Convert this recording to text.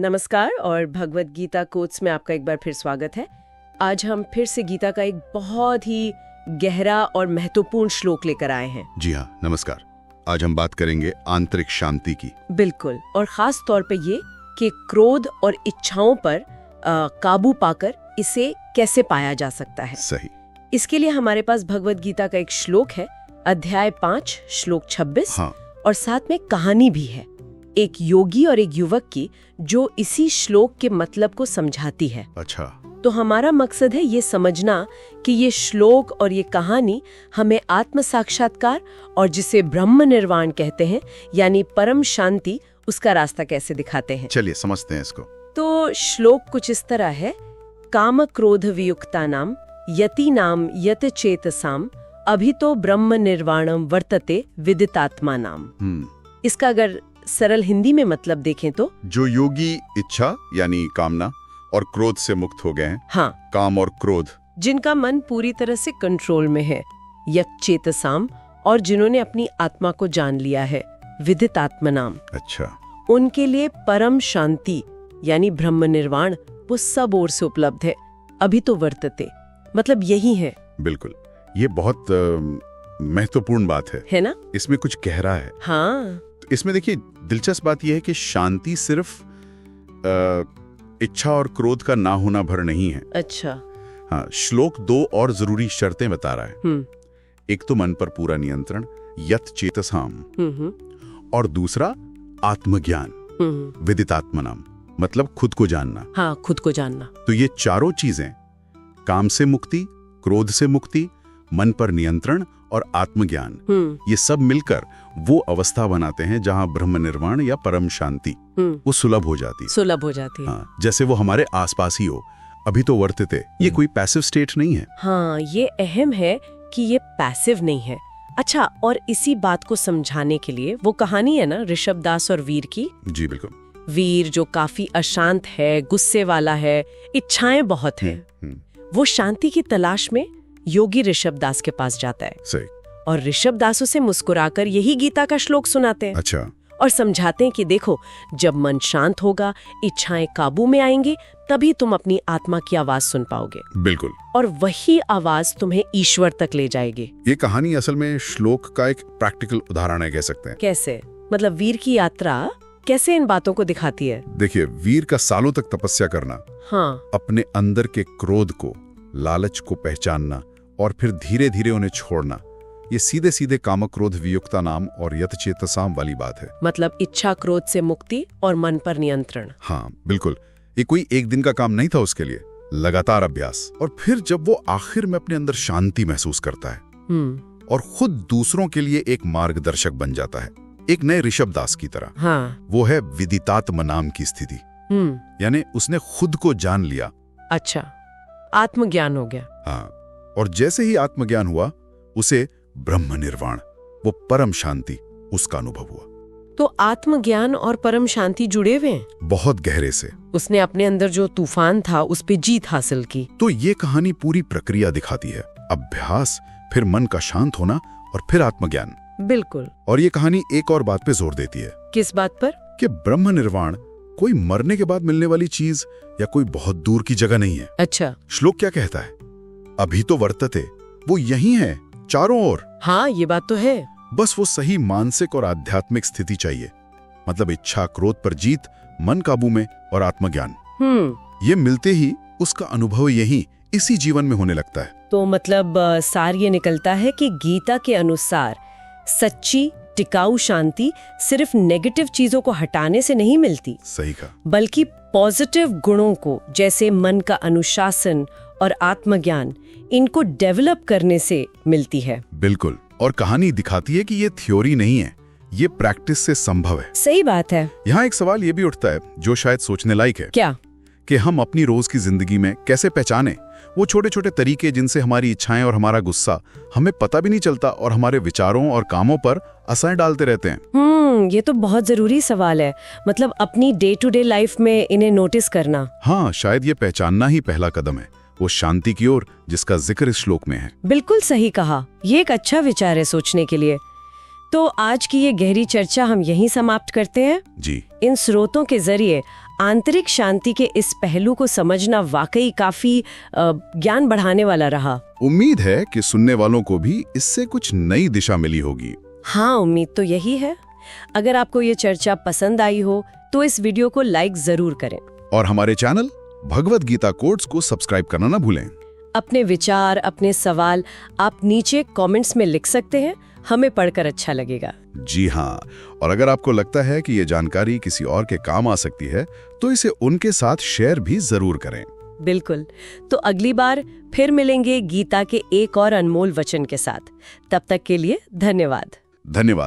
नमस्कार और भगवत गीता कोट्स में आपका एक बार फिर स्वागत है। आज हम फिर से गीता का एक बहुत ही गहरा और महत्वपूर्ण श्लोक लेकर आए हैं। जी हाँ, नमस्कार। आज हम बात करेंगे आंतरिक शांति की। बिल्कुल, और खास तौर पे ये कि क्रोध और इच्छाओं पर काबू पाकर इसे कैसे पाया जा सकता है। सही। इसके लिए हमारे पास भगवत गीता का एक श्लोक है, अध्याय 5 श्लोक 26। हाँ। और साथ में कहानी भी है, एक योगी और एक युवक की, जो इसी श्लोक के मतलब को समझाती है। अच्छा। तो हमारा मकसद है ये समझना कि ये श्लोक और ये कहानी हमें आत्म साक्षात्कार और जिसे ब्रह्म निर्वाण कहते हैं यानी परम शांति, उसका रास्ता कैसे दिखाते हैं। चलिए समझते हैं इसको। तो श्लोक कुछ इस तरह है, काम क्रोध वियुक्तानाम यतीनाम यत चेतसाम अभितो ब्रह्म निर्वाणम वर्तते विदितात्मानाम। इसका अगर सरल हिंदी में मतलब देखें तो जो योगी इच्छा यानी कामना और क्रोध से मुक्त हो गए हैं। हाँ, काम और क्रोध, जिनका मन पूरी तरह से कंट्रोल में है, यक्चेतसाम, और जिन्होंने अपनी आत्मा को जान लिया है, विदितात्मनाम। अच्छा। उनके लिए परम शांति यानी ब्रह्म निर्वाण वो सब ओर से उपलब्ध है। अभी तो वर्तते मतलब यही है। बिल्कुल, ये बहुत महत्वपूर्ण बात है ना? इसमें कुछ गहरा है। हाँ। इसमें देखिए, दिलचस्प बात यह है कि शांति सिर्फ इच्छा और क्रोध का ना होना भर नहीं है। अच्छा। हाँ, श्लोक 2 और जरूरी शर्तें बता रहा है। एक तो मन पर पूरा नियंत्रण, यत चेतसाम, और दूसरा आत्मज्ञान, विदितात्मनाम, मतलब खुद को जानना। हाँ, खुद को जानना। तो ये चारों चीजें, काम से मुक्ति, क्रोध से मुक्ति, मन पर नियंत्रण और आत्मज्ञान, ये सब मिलकर वो अवस्था बनाते हैं जहां ब्रह्म निर्वाण या परम शांति वो सुलभ हो जाती है। हाँ, जैसे वो हमारे आसपास ही हो, अभी तो वर्तते। ये कोई पैसिव स्टेट नहीं है। हाँ, ये अहम है कि ये पैसिव नहीं है। अच्छा, और इसी बात को समझाने के लिए वो कहानी है ना ऋषभ दास और वीर की। जी बिल्कुल। वीर जो काफी अशांत है, गुस्से वाला है, इच्छाएं बहुत है, वो शांति की तलाश में योगी ऋषभ दास के पास जाता है। सही। और ऋषभ दास उसे मुस्कुराकर यही गीता का श्लोक सुनाते हैं। अच्छा। और समझाते हैं कि देखो, जब मन शांत होगा, इच्छाएं काबू में आएंगी, तभी तुम अपनी आत्मा की आवाज सुन पाओगे। बिल्कुल। और वही आवाज तुम्हें ईश्वर तक ले जाएगी। ये कहानी असल में श्लोक का एक प्रैक्टिकल उदाहरण है, कह सकते हैं। कैसे? मतलब वीर की यात्रा कैसे इन बातों को दिखाती है? देखिए, वीर का सालों तक तपस्या करना, हाँ, अपने अंदर के क्रोध को, लालच को पहचानना और फिर धीरे धीरे उन्हें छोड़ना, ये सीधे सीधे काम क्रोध वियुक्ता नाम और यतचेतसाम वाली बात है। मतलब इच्छा क्रोध से मुक्ति और मन पर नियंत्रण। हाँ बिल्कुल। ये कोई एक दिन का काम नहीं था उसके लिए, लगातार अभ्यास। और फिर जब वो आखिर में अपने अंदर शांति महसूस करता है और खुद दूसरों के लिए एक मार्गदर्शक बन जाता है, एक नए ऋषभ दास की तरह। हाँ। वो है विदितात्म नाम की स्थिति, यानी उसने खुद को जान लिया। अच्छा, आत्मज्ञान हो गया। हाँ, और जैसे ही आत्मज्ञान हुआ, उसे ब्रह्म निर्वाण, वो परम शांति, उसका अनुभव हुआ। तो आत्मज्ञान और परम शांति जुड़े हुए हैं बहुत गहरे से। उसने अपने अंदर जो तूफान था उस पे जीत हासिल की। तो ये कहानी पूरी प्रक्रिया दिखाती है, अभ्यास, फिर मन का शांत होना और फिर आत्मज्ञान। बिल्कुल। और ये कहानी एक और बात पे जोर देती है। किस बात पर? कि ब्रह्म निर्वाण कोई मरने के बाद मिलने वाली चीज या कोई बहुत दूर की जगह नहीं है। अच्छा। श्लोक क्या कहता है? अभी तो वर्तते, वो यही है, चारों ओर। हाँ, ये बात तो है। बस वो सही मानसिक और आध्यात्मिक स्थिति चाहिए, मतलब इच्छा क्रोध पर जीत, मन काबू में और आत्मज्ञान। ये मिलते ही उसका अनुभव यही इसी जीवन में होने लगता है। तो मतलब सार ये निकलता है कि गीता के अनुसार सच्ची टिकाऊ शांति सिर्फ नेगेटिव चीजों को हटाने से नहीं मिलती। सही कहा। बल्कि पॉजिटिव गुणों को, जैसे मन का अनुशासन और आत्मज्ञान, इनको डेवलप करने से मिलती है। बिल्कुल। और कहानी दिखाती है कि ये थ्योरी नहीं है, ये प्रैक्टिस से संभव है। सही बात है। यहाँ एक सवाल ये भी उठता है जो शायद सोचने लायक है। क्या? कि हम अपनी रोज की जिंदगी में कैसे पहचाने वो छोटे छोटे तरीके जिनसे हमारी इच्छाएं और हमारा गुस्सा हमें पता भी नहीं चलता और हमारे विचारों और कामों पर असर डालते रहते हैं। ये तो बहुत जरूरी सवाल है, मतलब अपनी डे टू डे लाइफ में इन्हें नोटिस करना। हाँ, शायद ये पहचानना ही पहला कदम है, वो शांति की ओर जिसका जिक्र इस श्लोक में है। बिल्कुल सही कहा, ये एक अच्छा विचार है सोचने के लिए। तो आज की ये गहरी चर्चा हम यहीं समाप्त करते हैं। जी। इन स्रोतों के जरिए आंतरिक शांति के इस पहलू को समझना वाकई काफी ज्ञान बढ़ाने वाला रहा। उम्मीद है कि सुनने वालों को भी इससे कुछ नई दिशा मिली होगी। हाँ, उम्मीद तो यही है। अगर आपको ये चर्चा पसंद आई हो तो इस वीडियो को लाइक जरूर करें और हमारे चैनल भगवत गीता कोट्स को सब्सक्राइब करना ना भूलें। अपने विचार, अपने सवाल आप नीचे कमेंट्स में लिख सकते हैं, हमें पढ़कर अच्छा लगेगा। जी हाँ, और अगर आपको लगता है कि ये जानकारी किसी और के काम आ सकती है तो इसे उनके साथ शेयर भी जरूर करें। बिल्कुल। तो अगली बार फिर मिलेंगे गीता के एक और अनमोल वचन के साथ। तब तक के लिए धन्यवाद। धन्यवाद।